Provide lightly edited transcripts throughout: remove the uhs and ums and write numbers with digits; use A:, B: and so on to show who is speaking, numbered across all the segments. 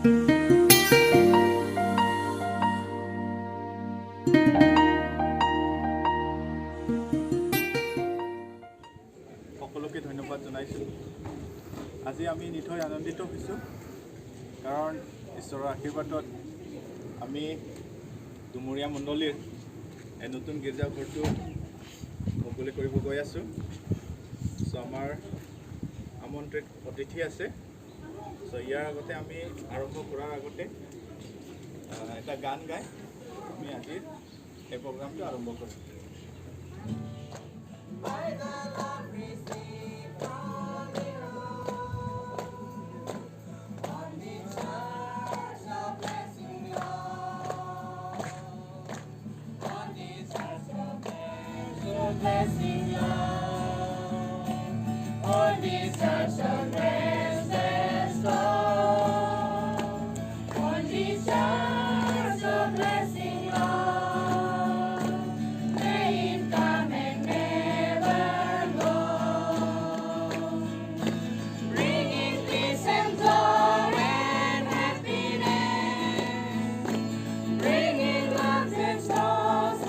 A: সকলোকে ধন্যবাদ জনাইছোঁ। আজি আমি নিঠৈ আনন্দিত হৈছোঁ, কাৰণ ঈশ্বৰৰ আশীৰ্বাদত আমি ডুমৰীয়া মণ্ডলীৰ এই নতুন গীৰ্জাঘৰটো মুকলি কৰিব গৈ আছোঁ। আমাৰ আমন্ত্ৰিত অতিথি আছে। ইয়াৰ আগতে আমি আৰম্ভ কৰাৰ আগতে এটা গান গাই আমি আজিৰ এই প্ৰগ্ৰামটো আৰম্ভ কৰিম।
B: Blessing love, on this church of restless love, on this church of blessing love, may it come and never go, bringing peace and joy and happiness, bringing love and stars.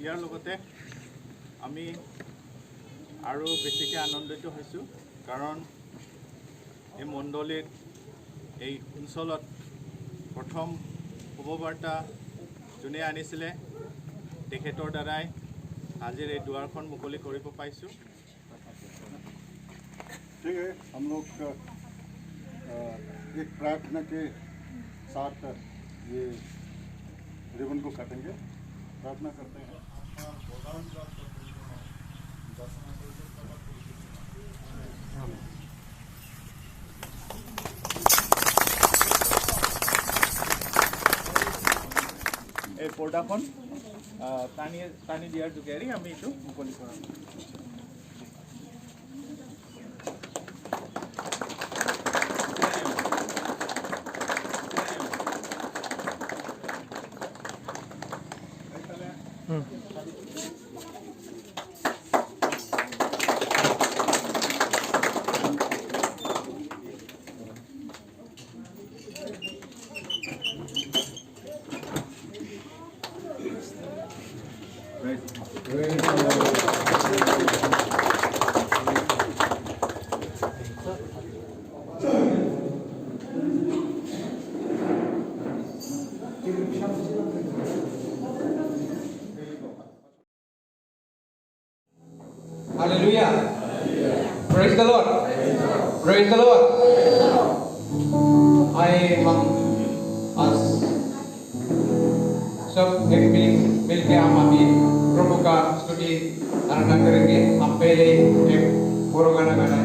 A: ইয়াৰ লগতে আমি আৰু বেছিকৈ আনন্দিত হৈছোঁ, কাৰণ এই মণ্ডলীৰ এই অঞ্চলত প্ৰথম শুভবাৰ্তা যোনে আনিছিলে তেখেতৰ দ্বাৰাই আজিৰ এই দুৱাৰখন মুকলি কৰিব পাইছোঁ।
C: ठीक है, हम लोग एक प्रार्थना के साथ ये रिबन को काटेंगे। प्रार्थना करते हैं।
A: এই পৰ্দাখন টানি দিয়াৰ যোগেৰে আমি এইটো মুকলি কৰাম।
D: Hallelujah. Praise the Lord. Praise the Lord. I as सब एक मिल के हम अभी प्रभु का स्तुति आराधना करेंगे। हम पहले एक बोरो गाना गाना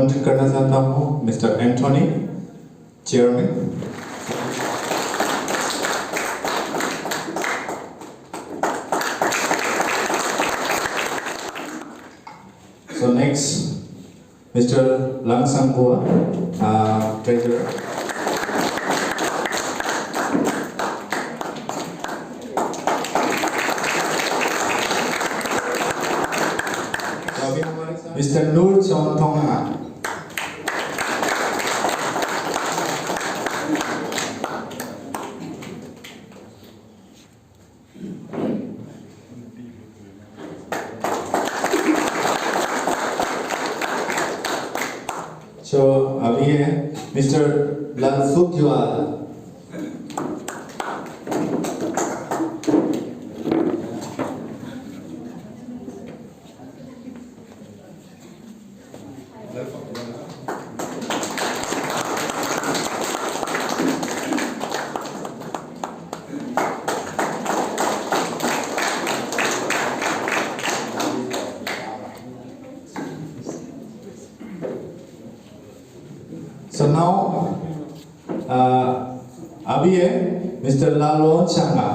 E: आमंत्रित करना चाहता हूँ mister Anthony, chairman. So next, Mr. Lang Sang-Hua, treasurer. Mr. Nur Chon Thong Ha. So अभी है मिस्टर ललसुख ज्वाला। So now अभी है मिस्टर लालोन चांगा।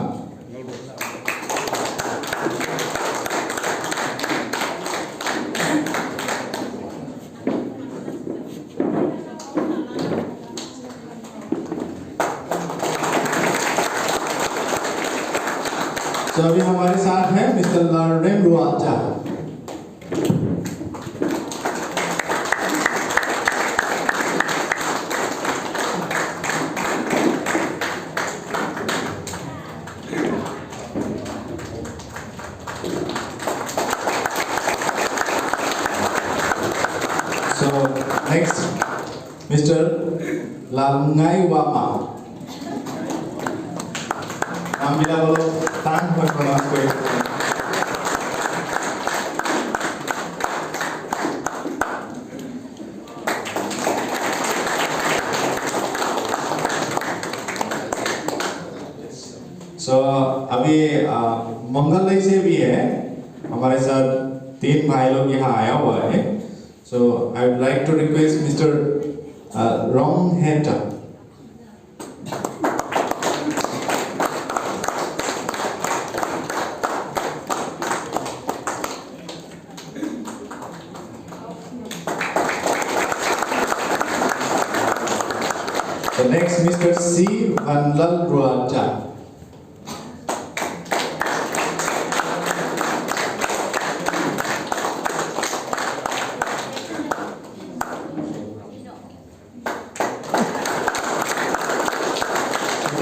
E: तो अभी हमारे साथ है mister Laren Ruata. So next, Mr. Lamngai Wama. Ambil kalau tangan berkemas kue. So अभी मंगलई से भी है हमारे साथ 3 भाई लोग यहाँ आया हुआ है। So I would like to request Mr. Rong Heta. So next, Mr. C. Vanlal Ruata.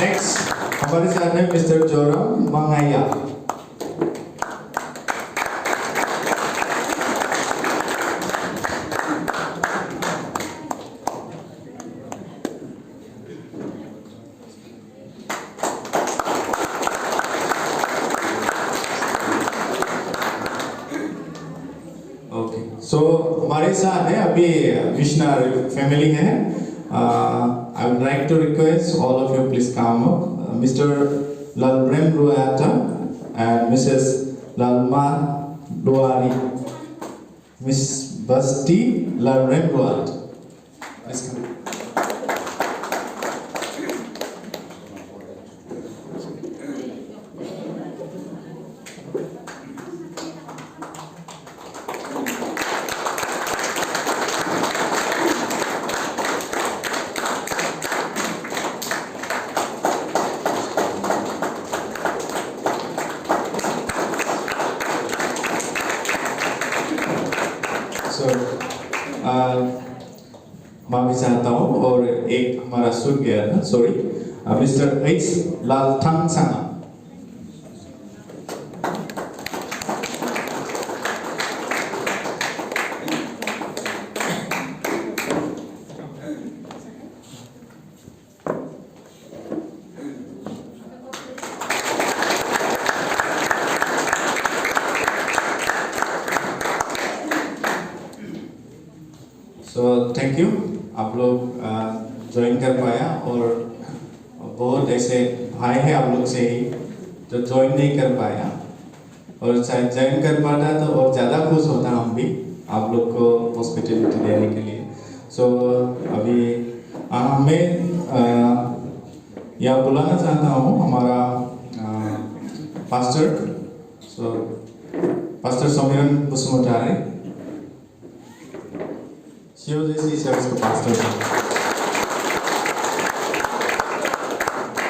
E: Next, हमारे साथ है मिस्टर जोरम मंगाया। Okay, so हमारे साथ है अभी विष्णा फैमिली है। I would like to request all of you please come up. Mr. Lalrem Ruata and Mrs. Lalma Duari. Miss Basti Lalrem Ruata. Please come. So, माफी चाहता हूँ और एक हमारा सुन गया था, sorry, mister H Lalthang Sanga. So thank you, आप लोग ज्वाइन कर पाया और बहुत ऐसे भाई हैं आप लोग से ही जो ज्वाइन नहीं कर पाया और शायद ज्वाइन कर पाता तो और ज़्यादा खुश होता हम भी आप लोग को हॉस्पिटलिटी देने के लिए। सो अभी मैं यहाँ बुलाना चाहता हूँ हमारा पास्टर, सो पास्टर समीरन बसुमतारी, शिवदेशी सर्विस का पास्टर।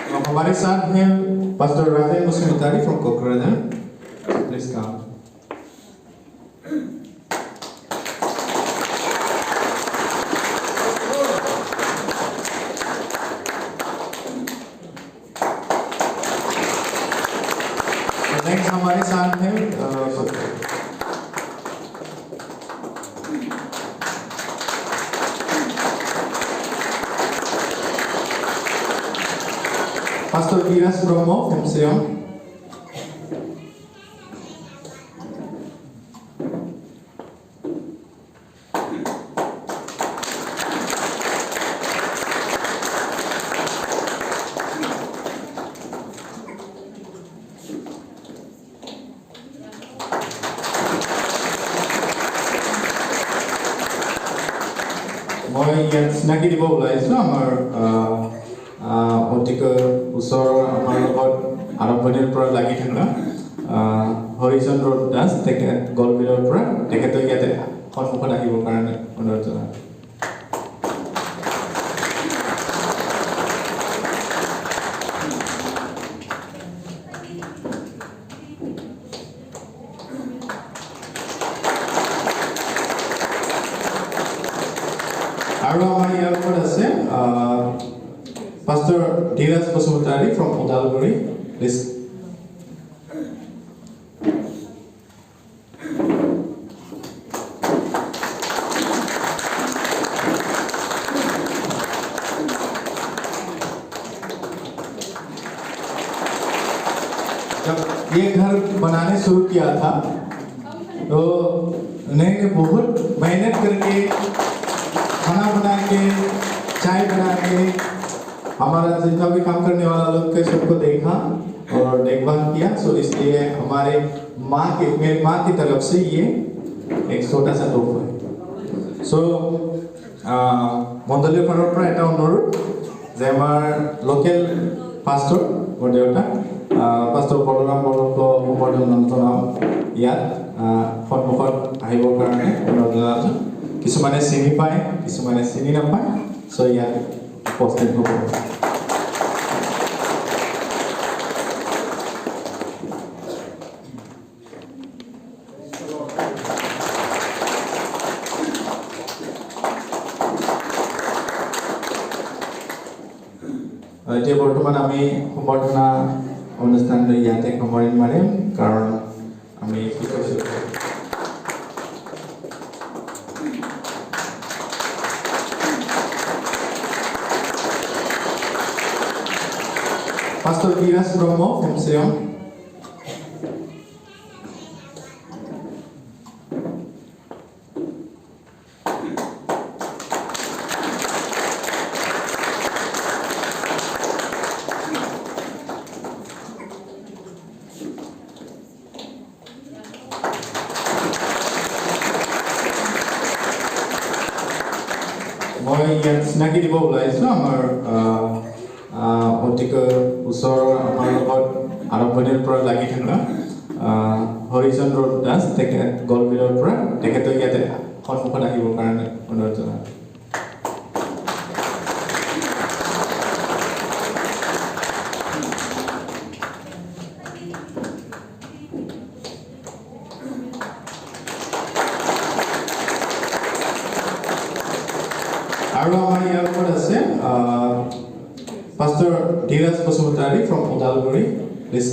E: तो हमारे साथ हैं pastor Rajendra Basumatary from Kokrajhar, please come. Next हमारे साथ हैं पास्टर धीरज ब्रह्मो फ्रॉम सियोन। মই ইয়াত চিনাকি দিব ওলাইছোঁ আমাৰ অতিকৈ ওচৰৰ আমাৰ লগত আৰম্ভণিৰ পৰা লাগি থকা হৰিচন্দ্ৰ দাস, তেখেত গলবিলৰ পৰা, তেখেতক ইয়াতে সন্মুখত আহিবৰ কাৰণে অনুৰোধ জনালোঁ। আৰু আমাৰ ইয়াৰ ওপৰত আছে pastor Dhiraj Basumatary from Udalguri, please. जब ये घर बनाने शुरू किया था तो उन्होंने बहुत मेहनत करके खाना बना के, चाय बना के, हमारा जितना भी काम करने वाला लोग के सबको देखा और देखभाल किया। सो इसलिए हमारे मेरी माँ की तरफ से ये एक छोटा सा तोहफा है। सो मंडलीय फाলৰ পৰা এটা অনুৰোধ যে আমাৰ লোকেল পাস্टर বৰদেউতা পাস্टर বলৰাম বৰক সম্বৰ্ধনা জনাম ইয়াত সন্মুখত আহিবৰ কাৰণে অনুৰোধ জনাইছোঁ। কিছুমানে চিনি পায়, কিছুমানে চিনি নাপায়, সো ইয়াত উপস্থিত হ'ব। এতিয়া বৰ্তমান আমি সম্বৰ্ধনা অনুষ্ঠানটো ইয়াতে সামৰণি মাৰিম, কাৰণ আমি কি কৈছোঁ Pastor Dhiraj Brahmo from Siyon. মই ইয়াত চিনাকি দিব ওলাইছোঁ আমাৰ অতিকৈ ওচৰৰ আমাৰ লগত আৰম্ভণিৰ পৰা লাগি থকা হৰিচন্দ্ৰ দাস, তেখেত গলবিলৰ পৰা, তেখেতক ইয়াতে সন্মুখত আহিবৰ কাৰণে অনুৰোধ জনালোঁ। আৰু আমাৰ ইয়াৰ ওপৰত আছে pastor Dhiraj Basumatary from Udalguri, please.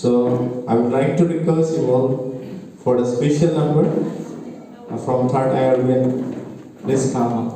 E: So I would like to request you all for the special number from Third Ireland. Please come up.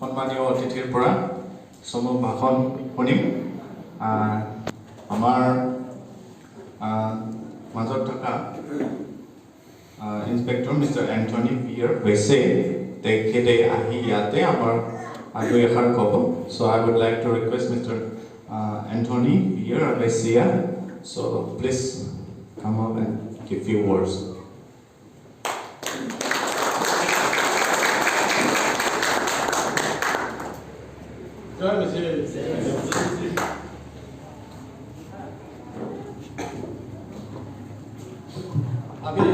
E: সন্মানীয় অতিথিৰ পৰা সমূহ ভাষণ শুনিম। আমাৰ মাজত থকা ইন্সপেক্টৰ মিষ্টাৰ এন্থনি পিয়াৰ বেছে তেখেতে আহি ইয়াতে আমাৰ দুই এষাৰ ক'ব। So I would like to request Mr. Anthony Pierre Becia. So please come up and give few words.
F: अभी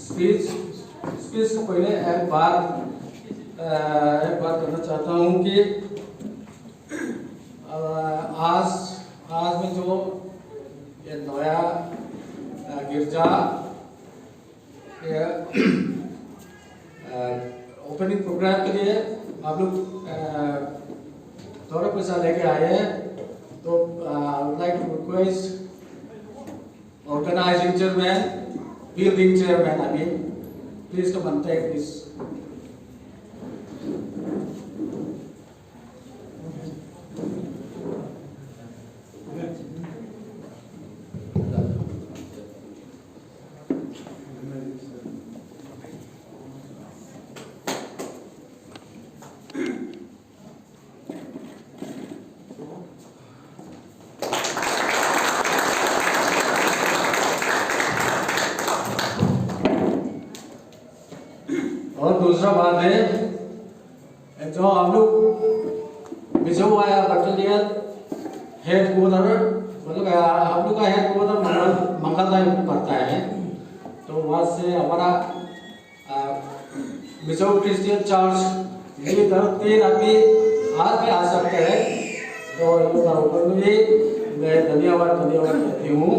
F: स्पीच से पहले एक बात करना चाहता हूँ कि आज में जो ये नया गिरजा ओपनिंग प्रोग्राम के लिए आप लोग थोड़ा पैसा लेके आए हैं, तो I would like to request organizing chairman, building chairman, please come and take this. और दूसरा बात है, जो हम लोग मिजोवाया बटालियन हेडक्वार्टर, मतलब हम लोग का हेडक्वार्टर मंगलदाई पड़ता है, तो वहाँ से हमारा मिजो क्रिश्चियन चर्च ये 3 आदमी आज भी आ सकते हैं, तो मैं धन्यवाद कहती हूँ।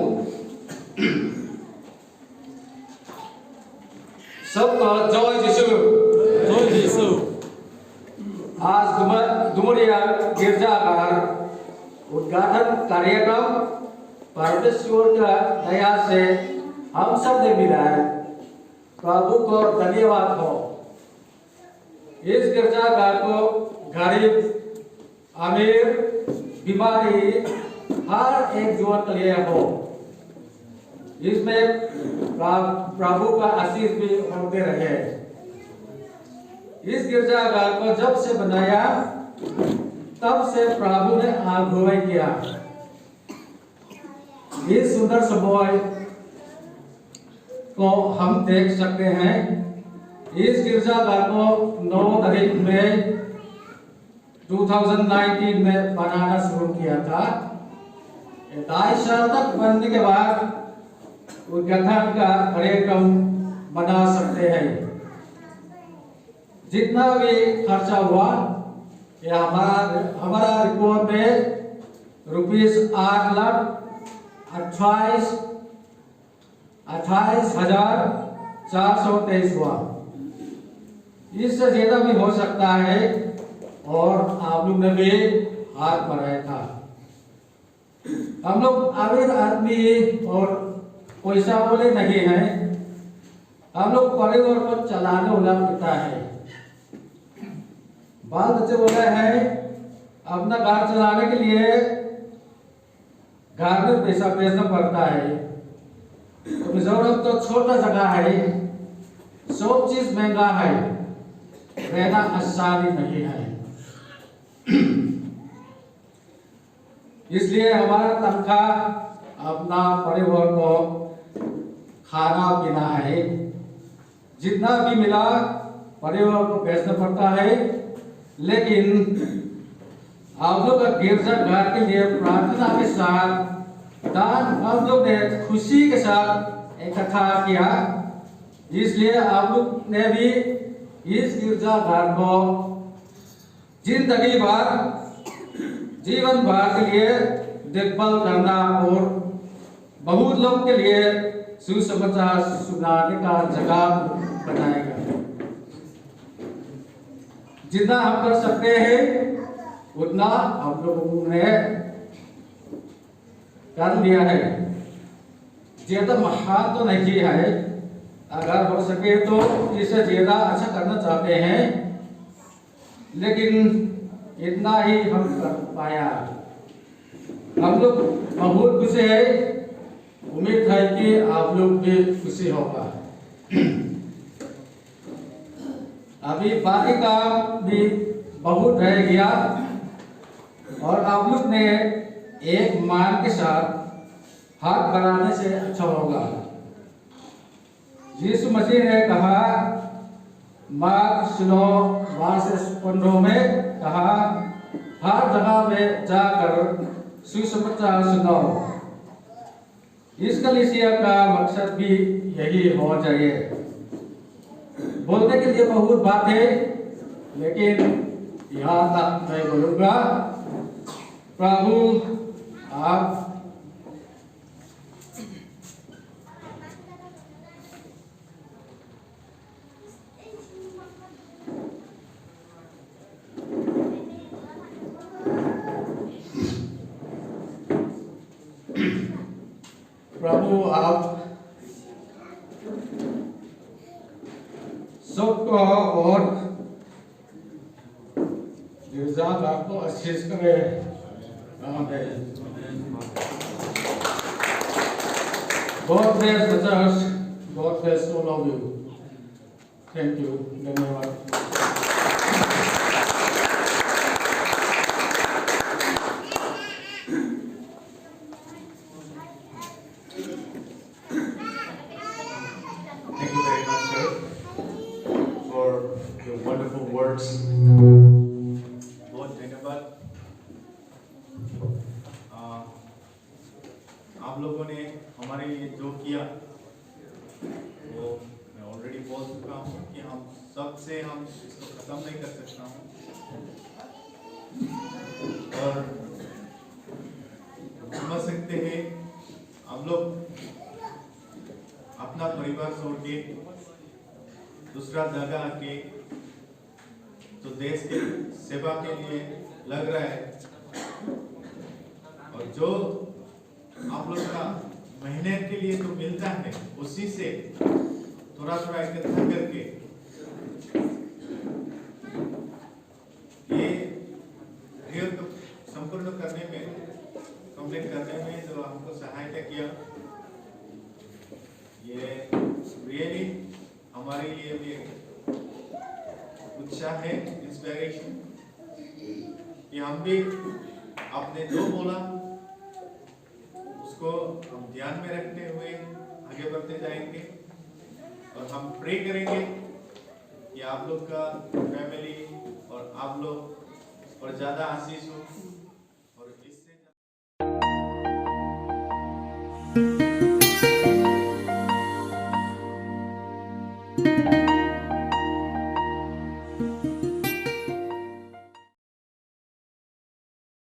F: सबका जय यीशु। आज डुमरिया गिरजाघर उद्घाटन कार्यक्रम परमेश्वर का दया से हम सब ने मिला है, प्रभु को धन्यवाद हो। इस गिरजाघर को गरीब अमीर बीमारी हर एक जीवन के लिए हो, इसमें प्रभु का आशीष भी होते रहे। इस गिरजाघर को जब से बनाया तब से प्रभु ने अगुवाई किया। इस सुंदर समय को हम देख सकते हैं। इस गिरजाघर को 9 तारीख में 2019 में बनाना शुरू किया था। 2.5 साल तक बनने के बाद उद्घाटन का कार्यक्रम बना सकते हैं। जितना भी खर्चा हुआ ये हमारा रिपोर्ट में ₹8,28,423 हुआ। इससे ज्यादा भी हो सकता है और आप लोग ने भी हाथ बढ़ाया था। हम लोग अमीर आदमी और पैसा बोले नहीं है, हम लोग परिवार को चलाने वाला पिता है। बाल बच्चे बोले हैं अपना घर चलाने के लिए घर में पैसा भेजना पड़ता है। तो मिजोरम तो छोटा जगह है, सब चीज महंगा है, रहना आसानी नहीं है। इसलिए हमारा तनख्वाह अपना परिवार को खाना पीना है, जितना भी मिला परिवार को भेजना पड़ता है। लेकिन आप लोग गिरजा घर के लिए प्रार्थना के साथ दान हम लोग ने खुशी के साथ इकट्ठा किया। इसलिए आप लोग ने भी इस गिरजा घर को जिंदगी भर जीवन भर के लिए देखभाल करना और बहुत लोग के लिए सुसमाचार सुनाने का जगह बनाएगा। जितना हम कर सकते हैं उतना हम लोगों ने कर लिया है। ज्यादा महान तो नहीं है, अगर हो सके तो इससे ज्यादा अच्छा करना चाहते हैं, लेकिन इतना ही हम कर पाया। हम लोग बहुत खुशी है, उम्मीद है कि आप लोग भी खुशी होगा। अभी बाकी काम भी बहुत रह गया और आप लोग ने एक मान के साथ हाथ बढ़ाने से अच्छा होगा। यीशु मसीह ने कहा, मार्क 16:15 में कहा, हर जगह में जाकर सुसमाचार सुनाओ। इस कलीसिया का मकसद भी यही होना चाहिए। बोलने के लिए बहुत बात है, लेकिन यहाँ तक मैं बोलूँगा। प्रभु आप सबको और गिरजाघर को आशीष करें। आमीन। God bless the church. God bless all of you. Thank you. धन्यवाद।
A: Thank you very much, sir, for your wonderful words. बहुत धन्यवाद। आप लोगों ने हमारे लिए जो किया वो मैं ऑलरेडी बोल चुका हूँ कि हम सबसे हम इसको खत्म नहीं कर सकता हूँ। और समझ सकते हैं हम लोग अपना परिवार छोड़ के दूसरा जगह आके तो देश के सेवा के लिए लग रहा है, और जो आप लोग का मेहनत के लिए तो मिलता है उसी से थोड़ा थोड़ा इकट्ठा करके ये ध्येय को संपूर्ण करने में, कंप्लीट करने में जो हमको सहायता किया, ये रियली हमारे लिए भी उत्साह है, इंस्पिरेशन, कि हम भी आपने जो बोला उसको हम ध्यान में रखते हुए आगे बढ़ते जाएंगे। और हम प्रे करेंगे आप लोग का फैमिली और आप लोग और ज़्यादा आशीष हो